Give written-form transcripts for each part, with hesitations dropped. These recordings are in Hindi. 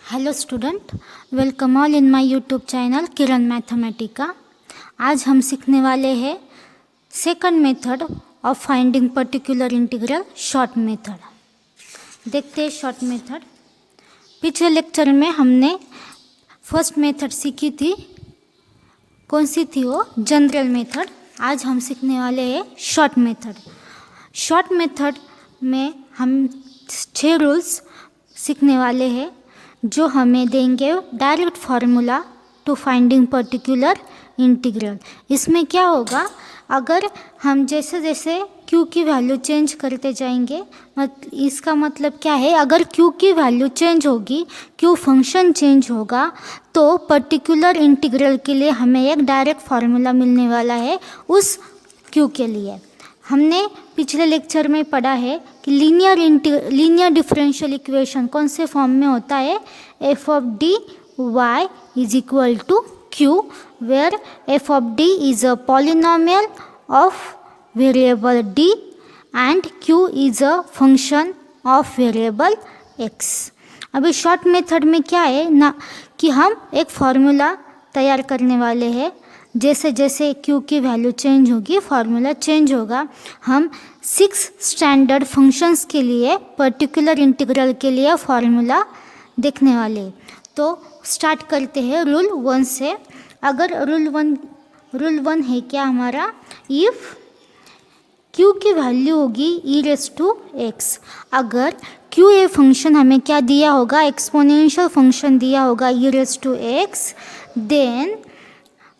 Hello student, welcome all in my YouTube channel Kiran Mathematica. आज हम सीखने वाले हैं second method of finding particular integral, short method. देखते हैं शॉर्ट मेथड। पिछले लेक्चर में हमने फर्स्ट मेथड सीखी थी, कौन सी थी वो? General method. आज हम सीखने वाले हैं शॉर्ट मेथड। शॉर्ट मेथड में हम 6 रूल्स सीखने वाले हैं जो हमें देंगे direct formula to finding particular integral. इसमें क्या होगा, अगर हम जैसे जैसे q की वैल्यू चेंज करते जाएंगे, इसका मतलब क्या है, अगर q की वैल्यू चेंज होगी, q फंक्शन चेंज होगा, तो पर्टिकुलर इंटीग्रल के लिए हमें एक डायरेक्ट फार्मूला मिलने वाला है उस q के लिए। हमने पिछले लेक्चर में पढ़ा है कि लीनियर डिफरेंशियल इक्वेशन कौन से फॉर्म में होता है? F of D Y is equal to Q, where F of D is a polynomial of variable D and Q is a function of variable X. अभी शॉर्ट मेथड में क्या है ना, कि हम एक फार्मूला तैयार करने वाले हैं। जैसे जैसे q की वैल्यू चेंज होगी, फार्मूला चेंज होगा। हम 6 स्टैंडर्ड फंक्शंस के लिए, पर्टिकुलर इंटीग्रल के लिए फार्मूला देखने वाले। तो स्टार्ट करते हैं रूल 1 से। अगर रूल वन है क्या हमारा? इफ़ q की वैल्यू होगी e रेस टू x, अगर q ए फंक्शन हमें क्या दिया होगा? एक्सपोनेंशियल फंक्शन दिया होगा e raise to x, then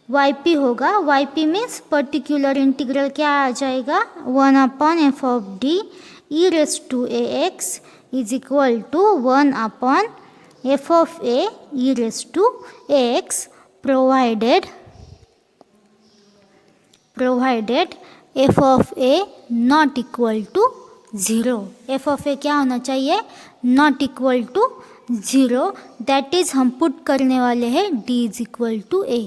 yp होगा। yp मीन्स पर्टिकुलर इंटीग्रल क्या आ जाएगा? 1/f of d e raise to ax is equal to 1/f of a e raise to ax, provided f of a not equal to 0। f of a क्या होना चाहिए? Not equal to 0। That is हम पुट करने वाले हैं d is equal to a।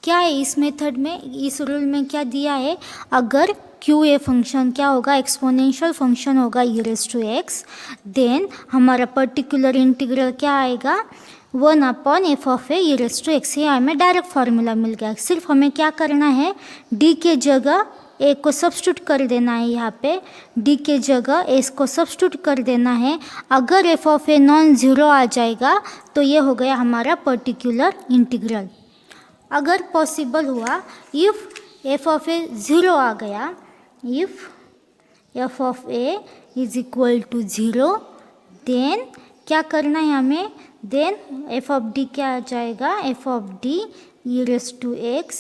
क्या है इस मेथड में, इस रूल में क्या दिया है? अगर q ए फंक्शन क्या होगा? एक्सपोनेंशियल फंक्शन होगा e raise to x, then हमारा पर्टिकुलर इंटीग्रल क्या आएगा? 1/f of A e raise to x। ये हमें डायरेक्ट फार्मूला मिल गया। सिर्फ हमें क्या करना है, d के जगह a को सब्स्टिट्यूट कर देना है। यहाँ पे d के जगह a को सब्स्टिट्यूट कर देना है। अगर f of A non zero आ जाएगा तो ये हो गया हमारा पर्टिकुलर इंटीग्रल। अगर पॉसिबल हुआ, if F of A zero आ गया, if F of A is equal to 0, then क्या करना है हमें? देन एफ ऑफ डी क्या आ जाएगा? F of D E raise to X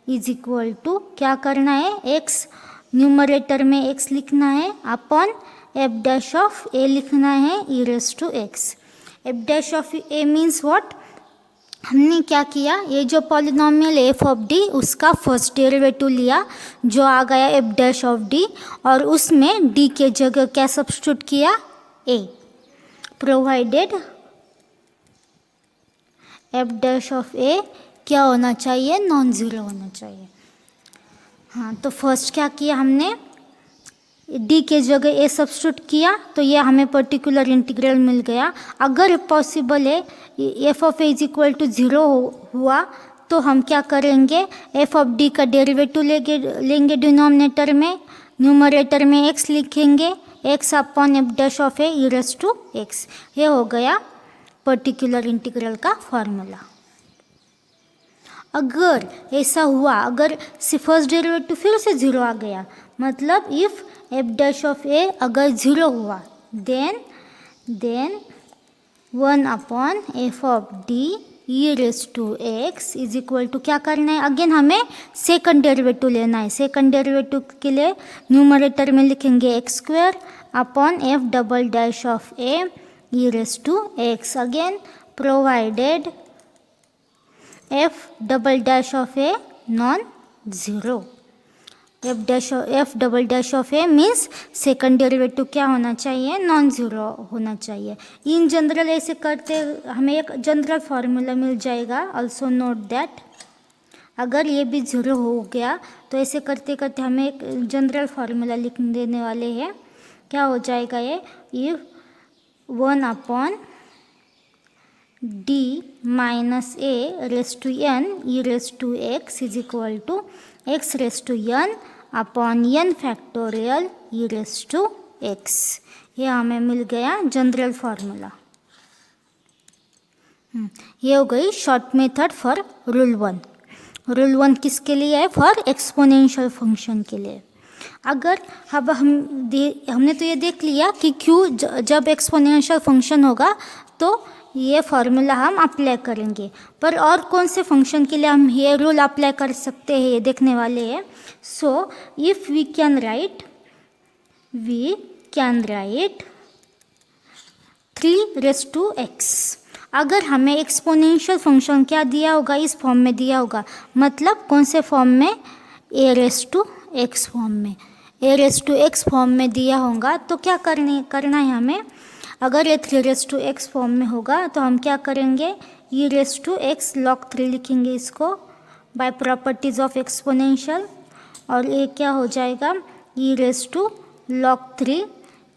is equal to क्या करना है? एक्स न्यूमरेटर में एक्स लिखना है, upon F dash of A लिखना है E raise to X. F dash of A means what? हमने क्या किया, ये जो पॉलिनोमियल एफ ऑफ डी उसका फर्स्ट डेरिवेटिव लिया जो आ गया एफ डैश ऑफ डी, और उसमें डी के जगह क्या सब्स्टिट्यूट किया? ए। प्रोवाइडेड एफ डैश ऑफ ए क्या होना चाहिए? नॉन ज़ीरो होना चाहिए। हाँ, तो फर्स्ट क्या किया हमने? डी के जगह ए सब्स्टिट्यूट किया, तो ये हमें पर्टिकुलर इंटीग्रल मिल गया। अगर पॉसिबल है F of A is equal to 0 हुआ तो हम क्या करेंगे? एफ ऑफ डी का डेरिवेटिव लेंगे डिनोमिनेटर में, न्यूमरेटर में एक्स लिखेंगे, X upon F dash of A E raise to X. ये हो गया पर्टिकुलर इंटीग्रल का फॉर्मूला। अगर ऐसा हुआ, अगर फर्स्ट डेरिवेटिव फिर से 0 आ गया, मतलब if F dash of A अगर 0 हुआ, then 1/f of D E raise to X is equal to क्या करना है? अगेन हमें सेकंड डेरिवेटिव लेना है। सेकंड डेरिवेटिव के लिए न्यूमरेटर में लिखेंगे X square upon F double dash of A E raise to X. Again provided F double dash of A non zero. F double dash of A means second derivative क्या होना चाहिए? नॉन ज़ीरो होना चाहिए। इन जनरल ऐसे करते हमें एक जनरल फार्मूला मिल जाएगा। ऑल्सो नोट दैट अगर ये भी 0 हो गया तो ऐसे करते करते हमें एक जनरल फार्मूला लिख देने वाले हैं। क्या हो जाएगा ये? If 1/f D minus A raise to N E raise to X is equal to X raise to N upon N factorial E raise to X. ये हमें मिल गया जनरल फार्मूला। ये हो गई short method for rule 1। Rule 1 किसके लिए है? फॉर एक्सपोनेंशियल फंक्शन के लिए। अगर अब हमने तो ये देख लिया कि क्यों जब एक्सपोनेंशियल फंक्शन होगा तो ये फार्मूला हम अप्लाई करेंगे, पर और कौन से फंक्शन के लिए हम ये रूल अप्लाई कर सकते हैं ये देखने वाले हैं। So if we can write 3 raise to X. अगर हमें एक्सपोनेंशियल फंक्शन क्या दिया होगा? इस फॉर्म में दिया होगा, मतलब कौन से फॉर्म में? ए रेस टू एक्स फॉर्म में। ए रेस टू एक्स फॉर्म में दिया होगा तो क्या करना है हमें? अगर ये 3 रेस टू एक्स फॉर्म में होगा तो हम क्या करेंगे? ई रेस टू एक्स log 3 लिखेंगे इसको बाय प्रॉपर्टीज ऑफ एक्सपोनेंशियल, और ये क्या हो जाएगा? E raise to log 3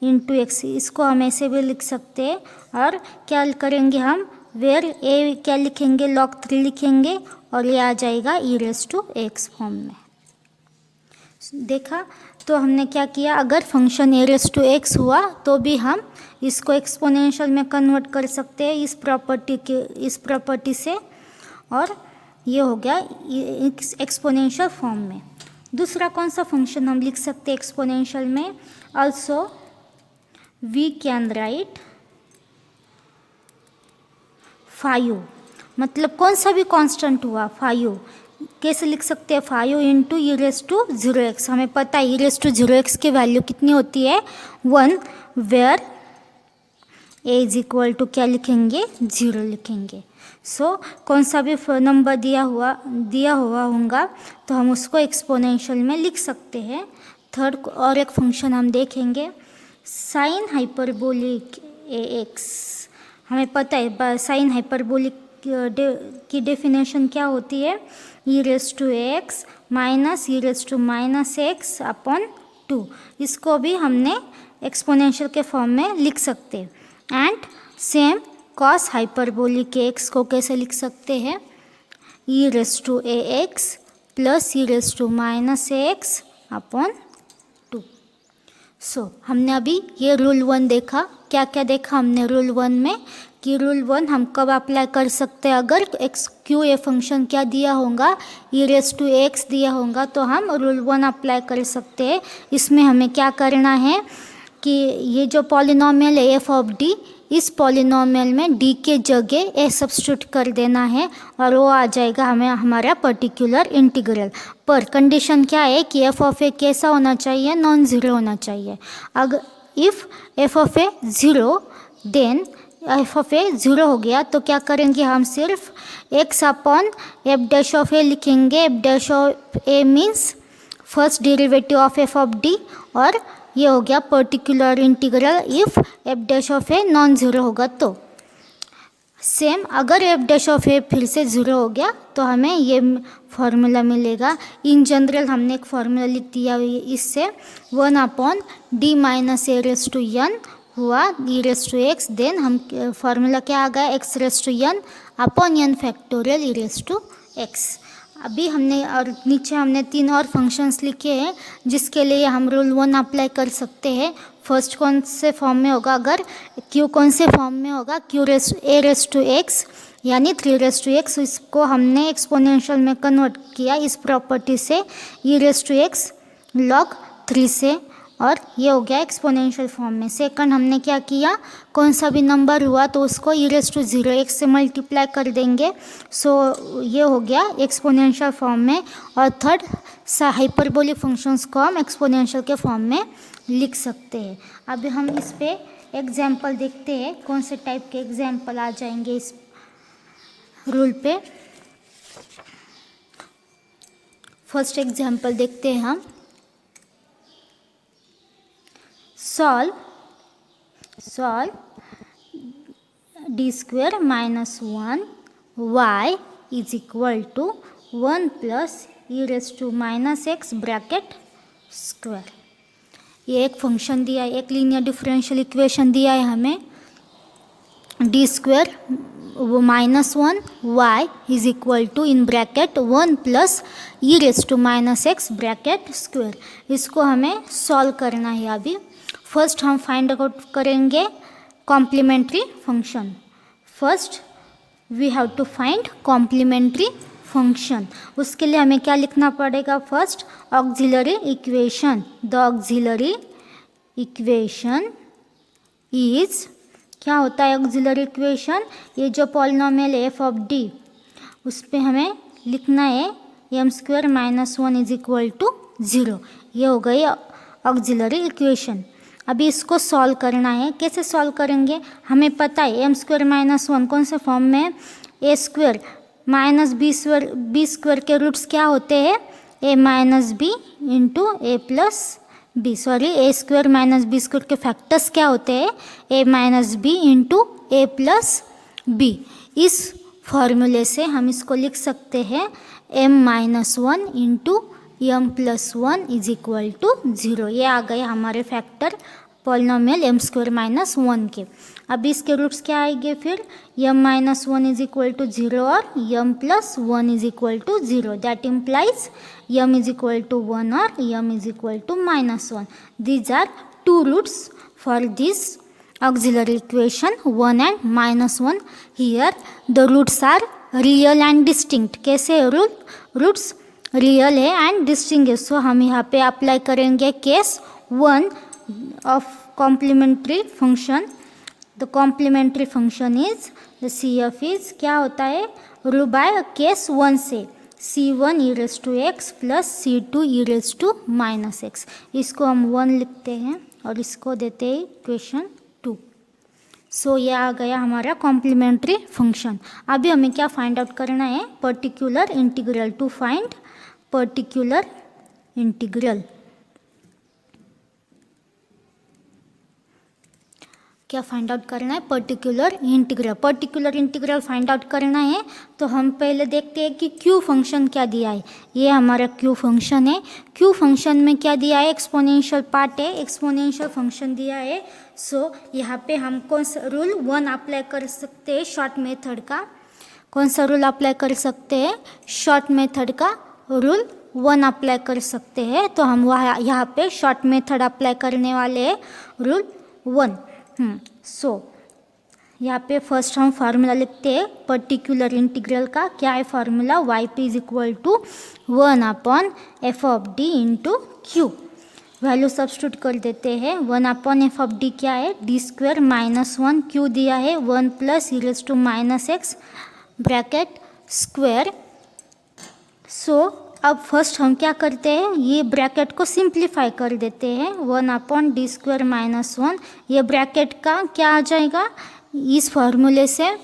into X. इसको हम ऐसे भी लिख सकते हैं। और क्या करेंगे हम? वेयर ए क्या लिखेंगे? log 3 लिखेंगे और ये आ जाएगा E raise to X form में। देखा? तो हमने क्या किया? अगर function A raise to X हुआ तो भी हम इसको एक्सपोनेंशियल में कन्वर्ट कर सकते हैं इस प्रॉपर्टी से, और ये हो गया एक्सपोनेंशियल फॉर्म में। दूसरा कौन सा फंक्शन हम लिख सकते हैं एक्सपोनेंशियल में? ऑल्सो वी कैन राइट 5, मतलब कौन सा भी कांस्टेंट हुआ 5, कैसे लिख सकते हैं? 5 into E raise to 0x। हमें पता है ई रेस टू 0x की वैल्यू कितनी होती है? 1, where A is equal to क्या लिखेंगे? 0 लिखेंगे। सो कौन सा भी नंबर दिया हुआ होगा तो हम उसको एक्सपोनेंशियल में लिख सकते हैं। थर्ड और एक फंक्शन हम देखेंगे, साइन हाइपरबोलिक ए एक्स। हमें पता है साइन हाइपरबोलिक की डेफिनेशन क्या होती है? E raise to X minus E raise to minus X upon 2। इसको भी हमने एक्सपोनेंशियल के फॉर्म में लिख सकते हैं। And same cos hyperbolic X को कैसे लिख सकते हैं? E raise to A X plus E raise to minus X upon 2। So हमने अभी ये रूल 1 देखा। क्या क्या देखा हमने रूल 1 में? कि रूल 1 हम कब अप्लाई कर सकते हैं? अगर क्यों ये फंक्शन क्या दिया होगा? ई रेस टू एक्स दिया होगा तो हम रूल 1 अप्लाई कर सकते हैं। इसमें हमें क्या करना है कि ये जो पॉलिनोमियल है एफ ऑफ डी, इस पॉलिनोमियल में डी के जगह ए सब्स्टिट्यूट कर देना है और वो आ जाएगा हमें हमारा पर्टिकुलर इंटीग्रल। पर कंडीशन क्या है कि एफ ऑफ ए कैसा होना चाहिए? नॉन ज़ीरो होना चाहिए। अगर if F of A zero, then F of A zero हो गया तो क्या करेंगे? हम सिर्फ X upon F dash of A लिखेंगे। F dash of A means first derivative of F of D, और ये हो गया particular integral if F dash of A non zero होगा तो। सेम अगर एफ डैश ऑफ ए फिर से ज़ीरो हो गया तो हमें ये फार्मूला मिलेगा। इन जनरल हमने एक फार्मूला लिख दिया इससे 1 upon D minus A raise to N हुआ E raise to X. Then हम फार्मूला क्या आ गया? X raise to N upon N factorial E raise to X. अभी हमने और नीचे हमने 3 और फंक्शंस लिखे हैं जिसके लिए हम रूल 1 अप्लाई कर सकते हैं। फर्स्ट कौन से फॉर्म में होगा? अगर क्यू कौन से फॉर्म में होगा? Q raise A raise to X यानी 3 रेस टू एक्स। इसको हमने एक्सपोनेंशियल में कन्वर्ट किया इस प्रॉपर्टी से ई रेस टू एक्स log 3 से, और ये हो गया एक्सपोनेंशियल फॉर्म में। सेकंड हमने क्या किया? कौन सा भी नंबर हुआ तो उसको ई रेस टू 0x से मल्टीप्लाई कर देंगे। सो ये हो गया एक्सपोनेंशियल फॉर्म में। और थर्ड हाइपरबोलिक फंक्शंस को हम एक्सपोनेंशियल के फॉर्म में लिख सकते हैं। अभी हम इस पे एग्जाम्पल देखते हैं कौन से टाइप के एग्जाम्पल आ जाएंगे इस रूल पे। फर्स्ट एग्जाम्पल देखते हैं हम। Solve D square minus 1 Y is equal to 1 plus E raise to minus X bracket square. ये एक फंक्शन दिया है, एक लीनियर डिफरेंशियल इक्वेशन दिया है हमें डी स्क्वेयर वो -1 y is equal to in bracket 1 plus e⁻⁻x bracket square. इसको हमें सॉल्व करना है। अभी फर्स्ट हम फाइंड आउट करेंगे complementary function. First we have to find complementary function. उसके लिए हमें क्या लिखना पड़ेगा? First auxiliary equation. The auxiliary equation is, क्या होता है ऑक्सिलरी इक्वेशन? ये जो पॉलिनोमियल एफ ऑफ डी, उस पर हमें लिखना है m² - 1 इज इक्वल टू 0। ये हो गई ऑक्सिलरी इक्वेशन। अभी इसको सॉल्व करना है। कैसे सॉल्व करेंगे? हमें पता है m² - 1 कौन से फॉर्म में है? a² माइनस बी स्क्वायर के रूट्स क्या होते हैं? a minus B into A plus B, sorry a² minus B square के फैक्टर्स क्या होते हैं? a minus B into A plus B. इस फॉर्मूले से हम इसको लिख सकते हैं m-1 into m+1 is equal to 0। ये आ गए हमारे फैक्टर पॉलिनोमियल m² - 1 के। अब इसके रूट्स क्या आएंगे फिर? m-1 इज इक्वल टू 0 और m+1 is equal to 0। That implies m is equal to 1 और m is equal to -1। These are two roots for this auxiliary equation 1 and -1. Here the roots are real and distinct. कैसे रूट्स रियल है एंड डिस्टिंक्ट है। सो हम यहाँ पे अप्लाई करेंगे case 1 of complementary function. The complementary function is the CF is, क्या होता है? रूल बाय केस 1 से C1 e⁻x plus C2 e⁻−x। इसको हम 1 लिखते हैं और इसको देते हैं इक्वेशन 2। सो ये आ गया हमारा कॉम्प्लीमेंट्री फंक्शन। अभी हमें क्या फाइंड आउट करना है? Particular integral. To find particular integral, क्या फाइंड आउट करना है? Particular integral. Particular integral find out करना है तो हम पहले देखते हैं कि क्यू फंक्शन क्या दिया है। ये हमारा क्यू फंक्शन है। क्यू फंक्शन में क्या दिया है? एक्सपोनेंशियल पार्ट है, एक्सपोनेंशियल फंक्शन दिया है। सो यहाँ पे हम कौन सा रूल 1 अप्लाई कर सकते हैं? शॉर्ट मेथड का। कौन सा रूल अप्लाई कर सकते हैं? शॉर्ट मेथड का रूल 1 अप्लाई कर सकते हैं। तो हम वहाँ यहाँ पे शॉर्ट मेथड अप्लाई करने वाले हैं, रूल 1। सो यहाँ पे फर्स्ट हम फार्मूला लिखते हैं पर्टिकुलर इंटीग्रल का। क्या है formula? yp is equal to 1/f of D into Q. Value substitute कर देते हैं। 1/f ऑफ डी क्या है? d² - 1, क्यू दिया है 1 प्लस e⁻⁻x ब्रैकेट स्क्वायर। सो अब फर्स्ट हम क्या करते हैं? ये ब्रैकेट को सिंप्लीफाई कर देते हैं। 1/d² - 1, ये ब्रैकेट का क्या आ जाएगा? इस फॉर्मूले से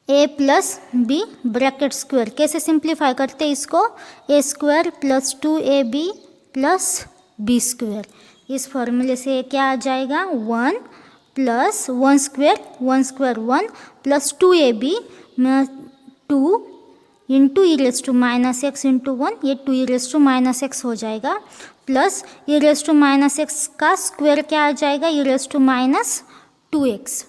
a plus B bracket square. कैसे सिंप्लीफाई करते हैं इसको? a² plus 2ab plus b²। इस फॉर्मूले से क्या आ जाएगा? 1 plus 1² 1 plus 2ab 2 into e⁻⁻x into 1, ये 2e⁻⁻x हो जाएगा, प्लस e⁻⁻x का स्क्वायर क्या आ जाएगा? e⁻2x।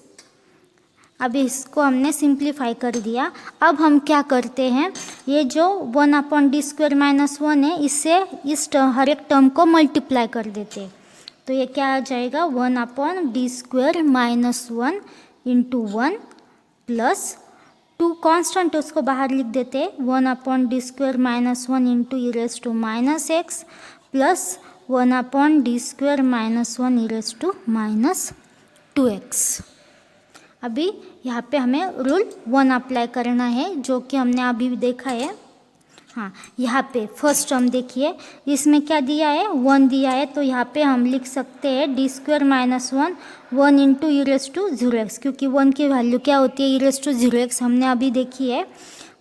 अभी इसको हमने सिंप्लीफाई कर दिया। अब हम क्या करते हैं? ये जो 1/d² - 1 है, इससे इस हर एक टर्म को मल्टीप्लाई कर देते हैं। तो ये क्या आ जाएगा? 1/d² - 1 इंटू 1 प्लस 2 कांस्टेंट उसको बाहर लिख देते हैं। 1/d² - 1 into e⁻⁻x plus 1/d² - 1 e⁻2x। अभी यहाँ पे हमें रूल 1 अप्लाई करना है, जो कि हमने अभी भी देखा है। हाँ, यहाँ पे फर्स्ट टर्म देखिए, इसमें क्या दिया है? 1 दिया है। तो यहाँ पे हम लिख सकते हैं d² - 1 इंटू e⁻⁻x, क्योंकि 1 की वैल्यू क्या होती है? e⁻⁻x हमने अभी देखी है,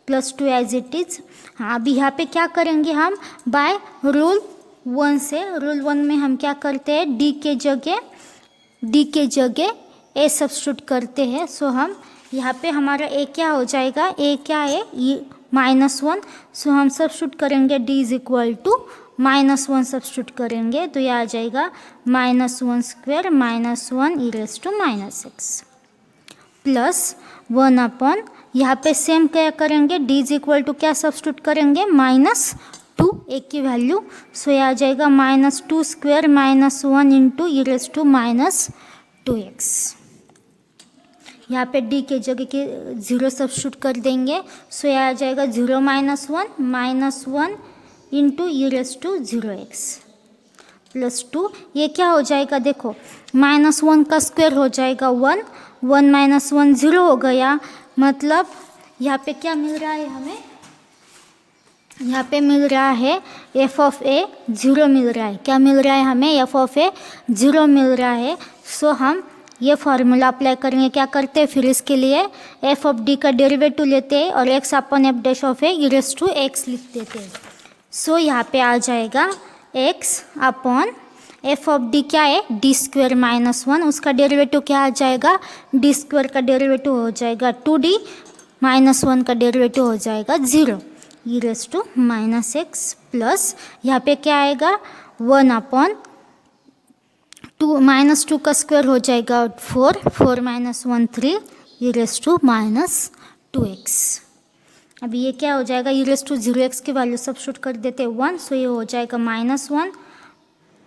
प्लस 2 एज इट इज। हाँ, अभी यहाँ पे क्या करेंगे हम? बाय रूल 1 से, रूल 1 में हम क्या करते हैं? d के जगह a सब्स्टिट्यूट करते हैं। सो हम यहाँ पे हमारा a क्या हो जाएगा? a क्या है? -1। सो हम सब्स्टिट्यूट करेंगे d is equal to -1 substitute करेंगे, तो ये आ जाएगा -1² - 1 e⁻⁻x प्लस 1 अपॉन, यहाँ पे सेम क्या करेंगे, d इज इक्वल टू क्या सब्स्टिट्यूट करेंगे, -2 a की वैल्यू, सो ये आ जाएगा -2 square -1 into E raise to -2x। यहाँ पे d के जगह के 0 सब्स्टिट्यूट कर देंगे, सो ये आ जाएगा 0 -1 into E raise to 0x +2। ये क्या हो जाएगा, देखो -1 का स्क्वायर हो जाएगा 1, 1 -1 0 हो गया, मतलब यहाँ पे क्या मिल रहा है हमें, यहाँ पे मिल रहा है f ऑफ a 0 मिल रहा है। क्या मिल रहा है हमें, f ऑफ a 0 मिल रहा है। सो हम ये फार्मूला अप्लाई करेंगे, क्या करते हैं फिर इसके लिए f ऑफ d का डेरिवेटिव लेते हैं और x upon f dash of a e raise to x लिख देते हैं। सो यहाँ पे आ जाएगा x upon f of d क्या है, d स्क्वायर -1, उसका डेरिवेटिव क्या आ जाएगा, d स्क्वायर का डेरिवेटिव हो जाएगा 2d, -1 का डेरिवेटिव हो जाएगा 0 ई रेज टू -x प्लस यहाँ पे क्या आएगा 1 अपॉन 2, -2 का स्क्वायर हो जाएगा 4, 4 -1 3 ई रेज टू -2x। अभी ये क्या हो जाएगा, ई रेज टू 0x की वैल्यू सब्स्टिट्यूट कर देते हैं 1, सो ये हो जाएगा -1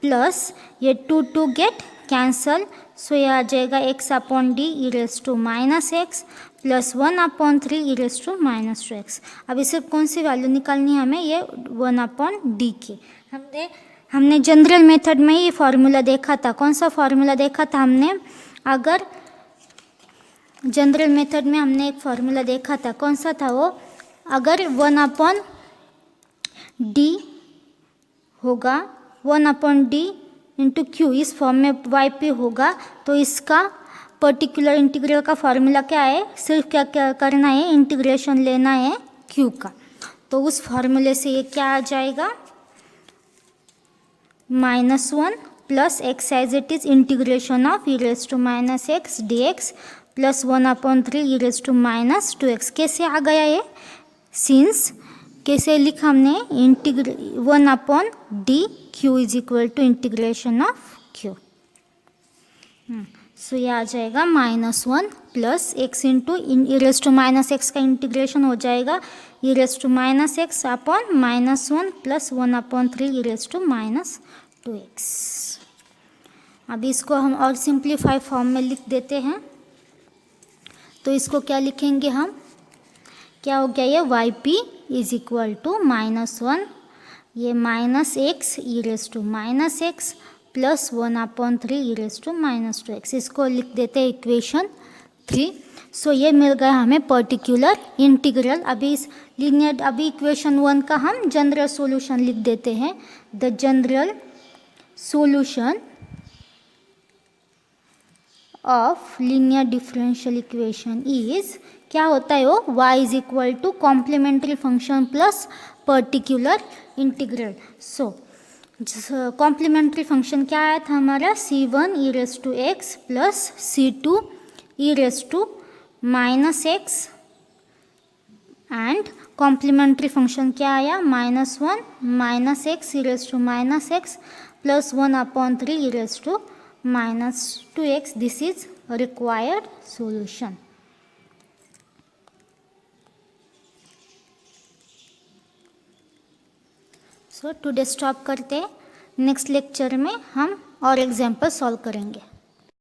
प्लस ये 2 गेट कैंसल, सो ये आ जाएगा x upon D e raise to -x plus 1 upon 3 E raise to -2x। अभी सिर्फ कौन सी वैल्यू निकालनी है हमें, ये 1 अपॉन डी की। हमने जनरल मेथड में ये फार्मूला देखा था, कौन सा फार्मूला देखा था हमने, अगर जनरल मेथड में हमने एक फार्मूला देखा था, कौन सा था वो, अगर 1 अपॉन डी होगा, 1 अपॉन डी इंटू क्यू इस फॉर्म में वाई पी होगा, तो इसका पर्टिकुलर इंटीग्रल का फार्मूला क्या है, सिर्फ क्या क्या करना है, इंटीग्रेशन लेना है क्यू का। तो उस फार्मूले से ये क्या आ जाएगा, -1 plus x as it is integration of e raise to -x dx plus 1 upon 3 E raise to -2x। कैसे आ गया ये, सिंस कैसे लिखा हमने, 1 upon D Q is equal to integration of Q. So ये आ जाएगा -1 plus x into E raise to -x का इंटीग्रेशन हो जाएगा E raise to -x upon -1 plus 1 upon 3 E raise to -2x। अभी इसको हम और सिंप्लीफाई फॉर्म में लिख देते हैं, तो इसको क्या लिखेंगे हम, क्या हो गया ये Y P is equal to -1 ये -x e raise to -x plus 1 upon 3 E raise to -2x। इसको लिख देते हैं इक्वेशन 3। सो ये मिल गया हमें पर्टिकुलर इंटीग्रल। अभी इस लीनियर, अभी इक्वेशन 1 का हम जनरल सॉल्यूशन लिख देते हैं। The general solution of linear differential equation is, क्या होता है वो, y is equal to complementary function plus particular integral. So complementary function क्या आया था हमारा, c1 e raise to x plus c2 e raise to -x and complementary function क्या आया, -1 -x e raise to -x plus 1 upon 3 E raise to -2x। This is required solution. So today stop करते हैं, नेक्स्ट लेक्चर में हम और एग्जाम्पल सॉल्व करेंगे।